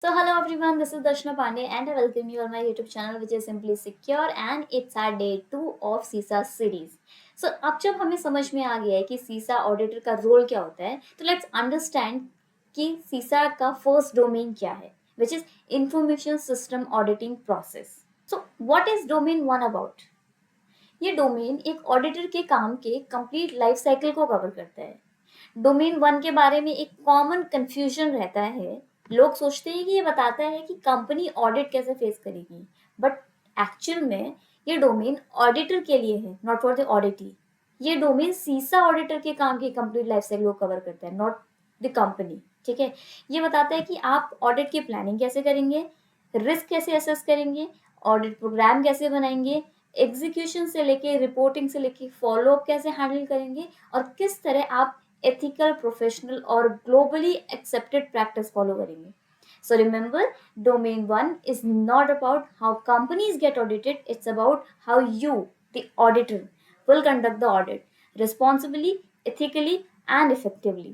So hello everyone, this is Darshana Pandey and I welcome you on my YouTube channel which is Simply Secure and it's our day 2 of CISA series. So अब जब हमें समझ में आ गया है कि सीसा ऑडिटर का रोल क्या होता है तो लेट्स अंडरस्टैंड कि सीसा का फर्स्ट डोमेन क्या है which is information system auditing process. So what is domain 1 about? ये डोमेन एक ऑडिटर के काम के कंप्लीट लाइफ साइकिल को कवर करता है. डोमेन 1 के बारे में एक कॉमन कंफ्यूजन रहता है. लोग सोचते हैं कि ये बताता है कि कंपनी ऑडिट कैसे फेस करेगी, बट एक्चुअल में ये डोमेन ऑडिटर के लिए है, नॉट फॉर द ऑडिटी. ये डोमेन सीसा ऑडिटर के काम की कंप्लीट लाइफ साइकिल को कवर करता है, नॉट द कंपनी. ठीक है, ये बताता है कि आप ऑडिट की प्लानिंग कैसे करेंगे, रिस्क कैसे असेस करेंगे, ऑडिट प्रोग्राम कैसे बनाएंगे, एग्जीक्यूशन से लेके रिपोर्टिंग से लेके फॉलोअप कैसे हैंडल करेंगे और किस तरह आप एथिकल, प्रोफेशनल और ग्लोबली एक्सेप्टेड प्रैक्टिस फॉलो करेंगे. So remember, domain 1 is not about how companies get audited, it's about how you, the auditor, will conduct the audit responsibly, ethically and effectively.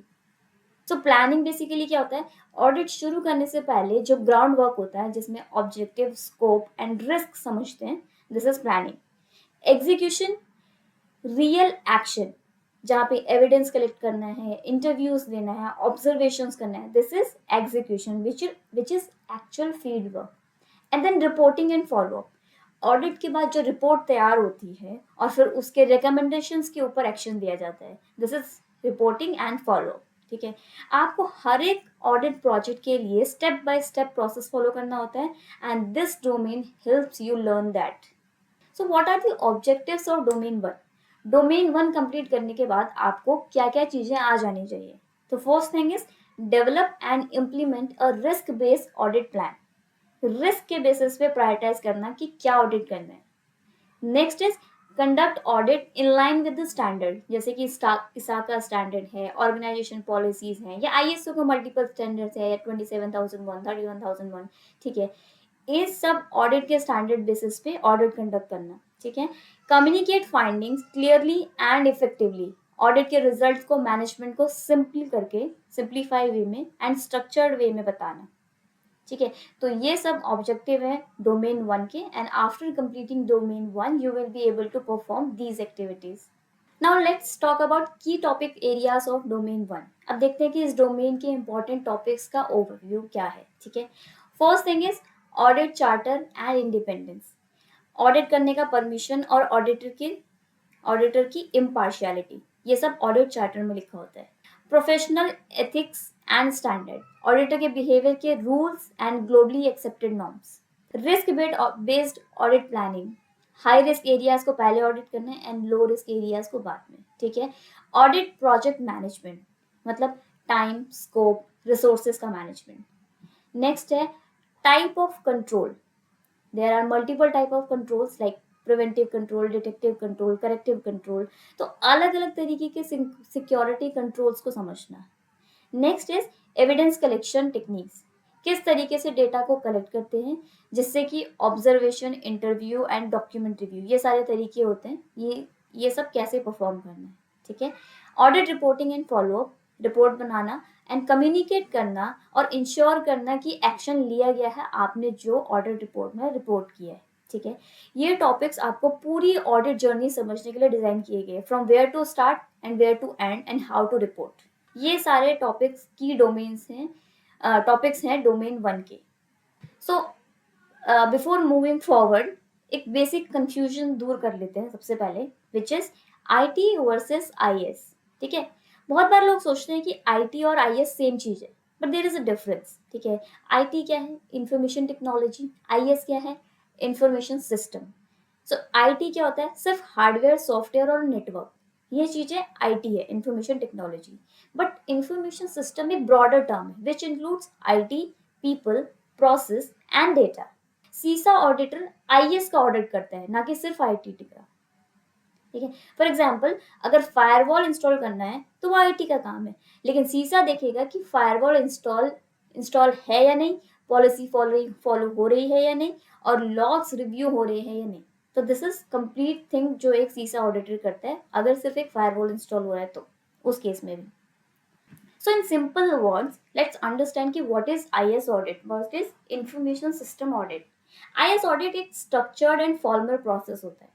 So planning basically क्या होता है? Audit शुरू करने से पहले जो ground work होता है जिसमें ऑब्जेक्टिव, स्कोप एंड रिस्क समझते हैं, this is planning. Execution, real action, जहाँ पे एविडेंस कलेक्ट करना है, इंटरव्यूज लेना है, ऑब्जर्वेशंस करना है, this is execution which is actual field work. And then reporting and follow up. Audit के बाद जो रिपोर्ट तैयार होती है और फिर उसके रिकमेंडेशंस के ऊपर एक्शन दिया जाता है, this is reporting and follow up. ठीक है, आपको हर एक ऑडिट प्रोजेक्ट के लिए step by step process follow करना होता है and this domain helps you learn that. So what are the objectives of domain 1? Domain 1 complete करने के बाद आपको क्या क्या चीज़ें आ जानी चाहिए? तो first thing is develop and implement a risk based audit plan. Risk के बेसिस पे प्रायोरिटाइज करना कि क्या ऑडिट करना है. Next is conduct audit in line with the standard, जैसे कि इसा का स्टैंडर्ड है, ऑर्गेनाइजेशन पॉलिसीज हैं, या आईएसओ का मल्टीपल स्टैंडर्ड्स है, या 27001, 31001. ठीक है, ये सब ऑडिट के स्टैंडर्ड बेसिस पे ऑडिट कंडक्ट करना. ठीक है, communicate findings clearly and effectively. Audit के रिजल्ट्स को मैनेजमेंट को सिंप्लीफाई वे में एंड स्ट्रक्चर्ड वे में बताना. ठीक है, तो ये सब ऑब्जेक्टिव है डोमेन 1 के and after completing domain 1 you will be able to perform these activities. Now let's talk about key topic areas of domain 1. अब देखते हैं कि इस डोमेन के इंपॉर्टेंट टॉपिक्स का ओवरव्यू क्या है. ठीक है, first thing is audit charter and independence. Audit करने का परमिशन और ऑडिटर की इम्पार्शियलिटी, ये सब ऑडिट चार्टर में लिखा होता है. Professional ethics and standard, auditor के बिहेवियर के rules and globally accepted norms. Risk based audit planning, high risk areas को पहले ऑडिट करना है एंड लो रिस्क एरियाज को बाद में. ठीक है, ऑडिट प्रोजेक्ट मैनेजमेंट, मतलब टाइम, स्कोप, रिसोर्सेज का मैनेजमेंट. नेक्स्ट है type of control. There are multiple type of controls like preventive control, detective control, corrective control. तो अलग अलग तरीके के सिक्योरिटी कंट्रोल्स को समझना. Next is evidence collection techniques. किस तरीके से डेटा को कलेक्ट करते हैं जिससे कि observation, interview and document review, ये सारे तरीके होते हैं. ये सब कैसे परफॉर्म करना है. ठीक है, audit reporting and follow up, report banana and communicate करना और इंश्योर करना कि एक्शन लिया गया है आपने जो ऑडिट रिपोर्ट में रिपोर्ट किया है. ठीक है, ये टॉपिक्स आपको पूरी ऑडिट जर्नी समझने के लिए डिजाइन किए गए, from where to start and where to end and how to report. ये सारे टॉपिक्स की डोमेन्स हैं, टॉपिक्स हैं डोमेन 1 के. सो बिफोर मूविंग फॉरवर्ड एक बेसिक कंफ्यूजन दूर कर लेते हैं सबसे पहले, which is IT versus IS. ठीक है, बहुत बार लोग सोचते हैं कि आईटी और आईएस सेम चीज है, but there is a difference. ठीक है, आईटी क्या है? Information technology. आईएस क्या है? Information system. सो आईटी क्या होता है? सिर्फ हार्डवेयर, सॉफ्टवेयर और नेटवर्क, ये चीजें आईटी है, information technology. But information system एक ब्रॉडर टर्म है which includes IT, people, process and data. सीसा ऑडिटर आईएस का ऑडिट करता है, ना कि सिर्फ आईटी का. ठीक है, फॉर एग्जाम्पल अगर फायरवॉल इंस्टॉल करना है तो वो आईटी का काम है, लेकिन सीसा देखेगा कि फायरवॉल इंस्टॉल है या नहीं, पॉलिसी फॉलो हो रही है या नहीं, और लॉग्स रिव्यू हो रहे हैं या नहीं. तो दिस इज कंप्लीट थिंग जो एक सीसा ऑडिटर करता है, अगर सिर्फ एक फायरवॉल इंस्टॉल हो रहा है तो उस केस में भी. So in simple words, let's understand कि what is IS audit, what is information system audit. IS audit एक structured and formal process होता है.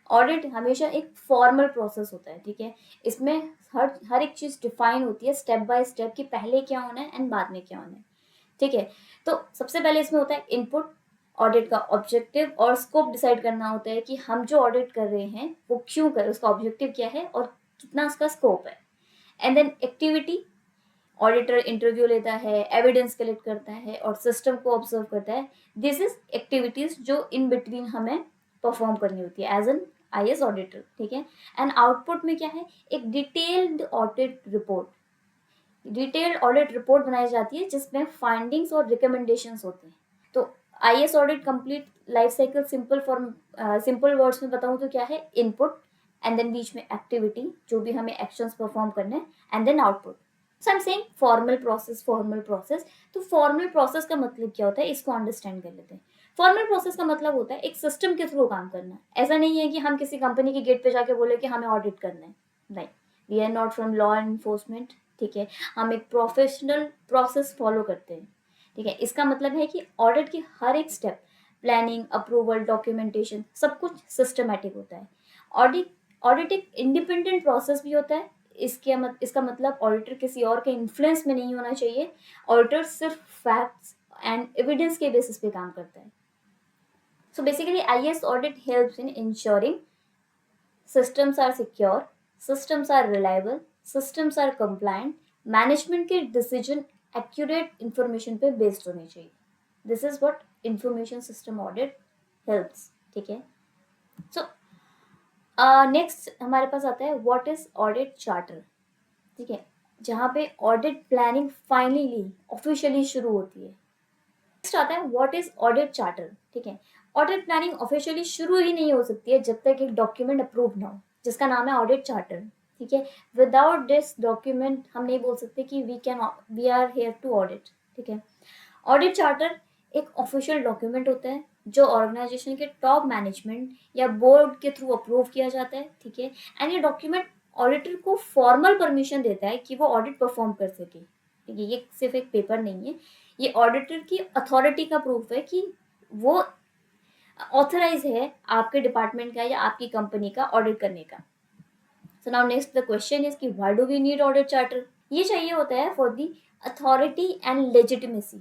ऑडिट हमेशा एक फॉर्मल प्रोसेस होता है, ठीक है. इसमें हर एक चीज डिफाइन होती है स्टेप बाय स्टेप कि पहले क्या होना है एंड बाद में क्या होना है, ठीक है. तो सबसे पहले इसमें होता है इनपुट, ऑडिट का ऑब्जेक्टिव और स्कोप डिसाइड करना होता है कि हम जो ऑडिट कर रहे हैं वो क्यों कर, उसका ऑब्जेक्टिव क्या है और कितना उसका स्कोप है. And then activity, auditor interview लेता है, एविडेंस कलेक्ट करता है और सिस्टम को ऑब्जर्व करता है. दिस इज एक्टिविटीज जो इन बिटवीन हमें परफॉर्म करनी होती है एज एन IS ऑडिटर, ठीक है. एंड आउटपुट में क्या है, एक detailed audit report, detailed audit report बनाई जाती है जिसमें फाइंडिंग्स और रिकमेंडेशंस होते हैं. तो IS audit complete life cycle simple words में बताऊं तो क्या है, इनपुट एंड देन बीच में एक्टिविटी जो भी हमें एक्शंस परफॉर्म करने हैं and then output. So I am saying formal process. तो फॉर्मल प्रोसेस का मतलब क्या होता है, इसको अंडरस्टैंड कर लेते हैं. फॉर्मल प्रोसेस का मतलब होता है एक सिस्टम के थ्रू काम करना. ऐसा नहीं है कि हम किसी कंपनी के गेट पे जाके बोले कि हमें ऑडिट करना है. नहीं, we are not from law enforcement, ठीक है. हम एक प्रोफेशनल प्रोसेस फॉलो करते हैं, ठीक है. इसका मतलब है कि ऑडिट की हर एक स्टेप, प्लानिंग, अप्रूवल, डॉक्यूमेंटेशन, सब कुछ सिस्टमेटिक होता है. ऑडिट ऑडिट एक इंडिपेंडेंट प्रोसेस भी होता है. इसका मतलब ऑडिटर किसी और के इन्फ्लुएंस में नहीं होना चाहिए. ऑडिटर सिर्फ फैक्ट्स एंड एविडेंस के बेसिस पे काम करता है. So basically, IS audit helps in ensuring systems are secure, systems are reliable, systems are compliant, management के decision accurate information पे based होनी चाहिए. This is what information system audit helps, ठीक है. So नेक्स्ट हमारे पास आता है व्हाट इज ऑडिट चार्टर, ठीक है, जहाँ पे ऑडिट प्लानिंग फाइनली ऑफिशियली शुरू होती है. नेक्स्ट आता है व्हाट इज ऑडिट चार्टर, ठीक है. ऑडिट प्लानिंग ऑफिशियली शुरू ही नहीं हो सकती है जब तक एक डॉक्यूमेंट अप्रूव ना हो जिसका नाम है ऑडिट चार्टर, ठीक है. विदाउट दिस डॉक्यूमेंट हम नहीं बोल सकते कि we are here to audit, ठीक है. ऑडिट चार्टर एक ऑफिशियल डॉक्यूमेंट होता है जो ऑर्गेनाइजेशन के टॉप मैनेजमेंट या बोर्ड के थ्रू अप्रूव किया जाता है, ठीक है. एंड ये डॉक्यूमेंट ऑडिटर को फॉर्मल परमिशन देता है कि वो ऑडिट परफॉर्म कर सके, ठीक है. ये सिर्फ एक पेपर नहीं है, ये ऑडिटर की अथॉरिटी का प्रूफ है कि वो ऑथराइज है आपके डिपार्टमेंट का या आपकी कंपनी का ऑडिट करने का. So now next the question is कि why do we need audit charter. ये चाहिए होता है for the authority and legitimacy.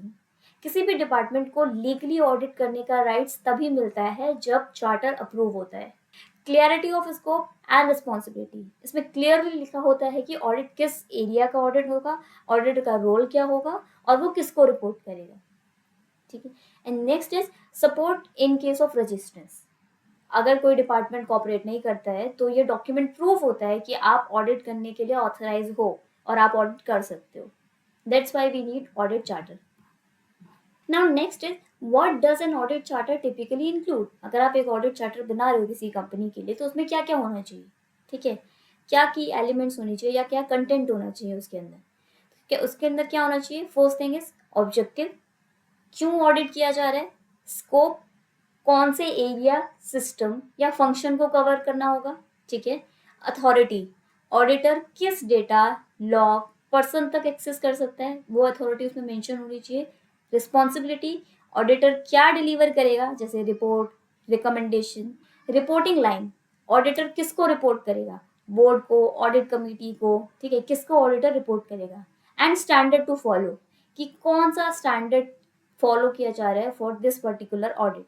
किसी भी डिपार्टमेंट को लीगली ऑडिट करने का राइट्स तभी मिलता है जब चार्टर अप्रूव होता है. Clarity of scope and responsibility, इसमें क्लियरली लिखा होता है कि ऑडिट किस एरिया का ऑडिट होगा, ऑडिट का रोल क्या होगा और वो किसको रिपोर्ट करेगा, ठीक है. And next is support in case of resistance. अगर कोई डिपार्टमेंट कॉपरेट नहीं करता है तो ये डॉक्यूमेंट प्रूफ होता है कि आप ऑडिट करने के लिए ऑथराइज हो और आप ऑडिट कर सकते हो. That's why we need audit charter. Now next is what does an audit charter typically include. अगर आप एक ऑडिट चार्टर बना रहे हो किसी कंपनी के लिए तो उसमें क्या क्या होना चाहिए, ठीक है. क्या की एलिमेंट्स होनी चाहिए या क्या कंटेंट होना चाहिए उसके अंदर. क्या उसके अंदर क्या होना चाहिए, फर्स्ट थिंग इज ऑब्जेक्टिव, क्यों ऑडिट किया जा रहा है. स्कोप, कौन से एरिया, सिस्टम या फंक्शन को कवर करना होगा, ठीक है. अथॉरिटी, ऑडिटर किस डेटा, लॉग, पर्सन तक एक्सेस कर सकता है, वो अथॉरिटी उसमें मेंशन होनी चाहिए. रिस्पॉन्सिबिलिटी, ऑडिटर क्या डिलीवर करेगा, जैसे report, recommendation. Reporting line, auditor किसको रिपोर्ट करेगा, बोर्ड को, ऑडिट कमेटी को, ठीक है, किसको ऑडिटर रिपोर्ट करेगा. एंड स्टैंडर्ड टू फॉलो, कि कौन सा स्टैंडर्ड फॉलो किया जा रहा है for this particular audit.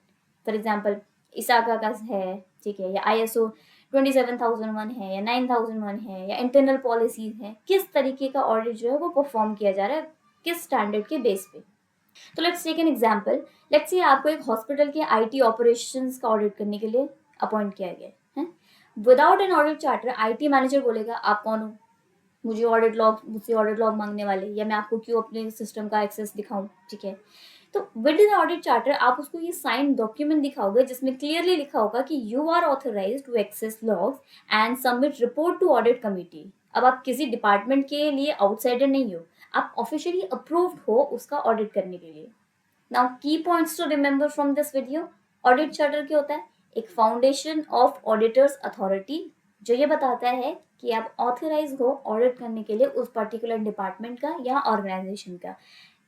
For example इसाका का है, ठीक है, या ISO 27001 है या 9001 है या इंटरनल पॉलिसीज है. किस तरीके का ऑडिट जो है वो परफॉर्म किया जा रहा है, किस स्टैंडर्ड के बेस पे. तो let's take an example. Let's say आपको एक हॉस्पिटल के IT ऑपरेशंस का ऑडिट करने के लिए अपॉइंट किया गया है. Without an audit charter IT manager बोलेगा आप कौन हो, मुझसे ऑडिट लॉग मांगने वाले, या मैं आपको क्यों अपने सिस्टम का एक्सेस दिखाऊं, ठीक है. तो विद इन ऑडिट चार्टर आप उसको ये साइन डॉक्यूमेंट दिखाओगे जिसमें क्लियरली लिखा होगा कि you are authorised to access logs and submit report to audit committee. अब आप किसी डिपार्टमेंट के लिए आउटसाइडर नहीं हो, आप ऑफिशियली अप्रूव्ड हो उसका ऑडिट करने के लिए. Now key points to remember from this video. Audit charter क्या होता है, एक फाउंडेशन ऑफ ऑडिटर्स अथॉरिटी जो ये बताता है कि आप ऑथराइज हो ऑडिट करने के लिए उस पर्टिकुलर डिपार्टमेंट का या ऑर्गेनाइजेशन का।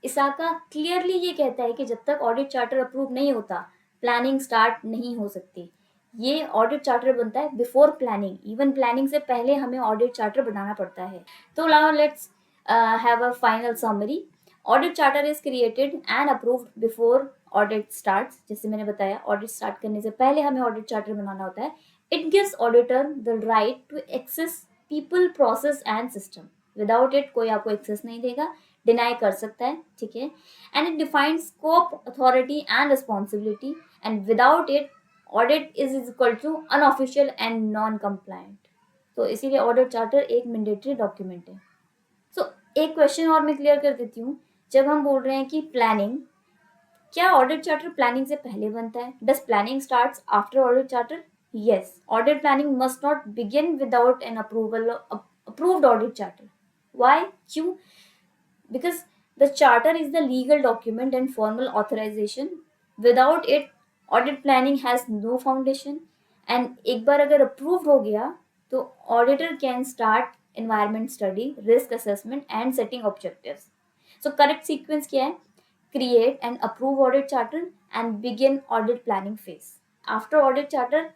इसाका क्लियरली ये कहता है कि जब तक ऑडिट चार्टर अप्रूव नहीं होता, प्लानिंग स्टार्ट नहीं हो सकती। ये ऑडिट चार्टर बनता है बिफोर प्लानिंग, इवन प्लानिंग से पहले हमें ऑडिट चार्टर बनाना पड़ता है। तो now let's have a final summary. Audit charter is created and approved before audit starts. जैसे मैंने बताया, ऑडिट स्टार्ट करने से पहले हमें ऑडिट चार्टर बनाना होता है। It gives auditor the right to access people, process and system. Without it कोई आपको एक्सेस नहीं देगा, डिनाई कर सकता है, ठीक है। And it defines scope, authority and responsibility, and without it audit is equal to unofficial and non compliant. तो इसीलिए ऑडिट चार्टर एक मैंडेटरी डॉक्यूमेंट है। सो एक क्वेश्चन और मैं क्लियर कर देती हूँ। जब हम बोल रहे हैं कि प्लानिंग, क्या ऑडिट चार्टर प्लानिंग से पहले बनता है? Does planning starts after audit charter? Yes, audit planning must not begin without an approved audit charter. Why? क्यों? Because the charter is the legal document and formal authorization. Without it, audit planning has no foundation. And एक बार अगर approved हो गया तो auditor can start environment study, risk assessment and setting objectives. So correct sequence क्या है? Create and approve audit charter and begin audit planning phase. After audit charter,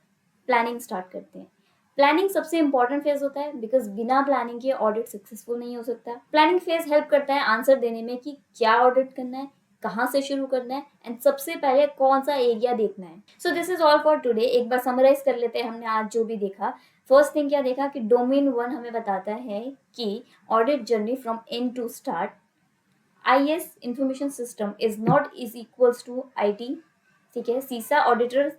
planning start करते हैं। Planning सबसे इंपॉर्टेंट फेज होता है, because बिना planning के audit successful नहीं हो सकता। प्लानिंग फेज हेल्प करता है आंसर देने में कि क्या ऑडिट करना है, कहाँ से शुरू करना है एंड सबसे पहले कौन सा एरिया देखना है। So this is all for today. एक बार समराइज कर लेते हैं हमने आज जो भी देखा। फर्स्ट थिंग क्या देखा कि डोमेन 1 हमें बताता है कि audit journey from end to start. IS information system is not is equals to IT, ठीक है। CISA auditor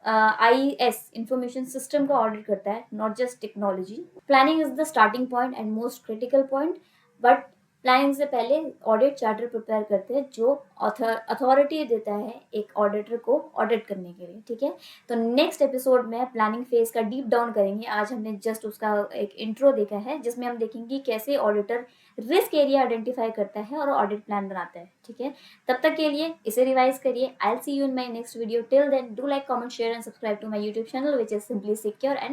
IS information system का ऑडिट करता है, not just technology. Planning is the starting point and most critical point, but planning से पहले audit charter prepare करते हैं जो अथॉरिटी देता है एक ऑडिटर को ऑडिट करने के लिए, ठीक है। तो नेक्स्ट एपिसोड में प्लानिंग फेज का डीप डाउन करेंगे। आज हमने जस्ट उसका एक इंट्रो देखा है जिसमें हम देखेंगे कैसे ऑडिटर रिस्क एरिया आइडेंटिफाई करता है और ऑडिट प्लान बनाता है, ठीक है। तब तक के लिए इसे रिवाइज करिए। I will see you in my next video. Till then do like, comment, share and subscribe to my YouTube channel which is simply secure and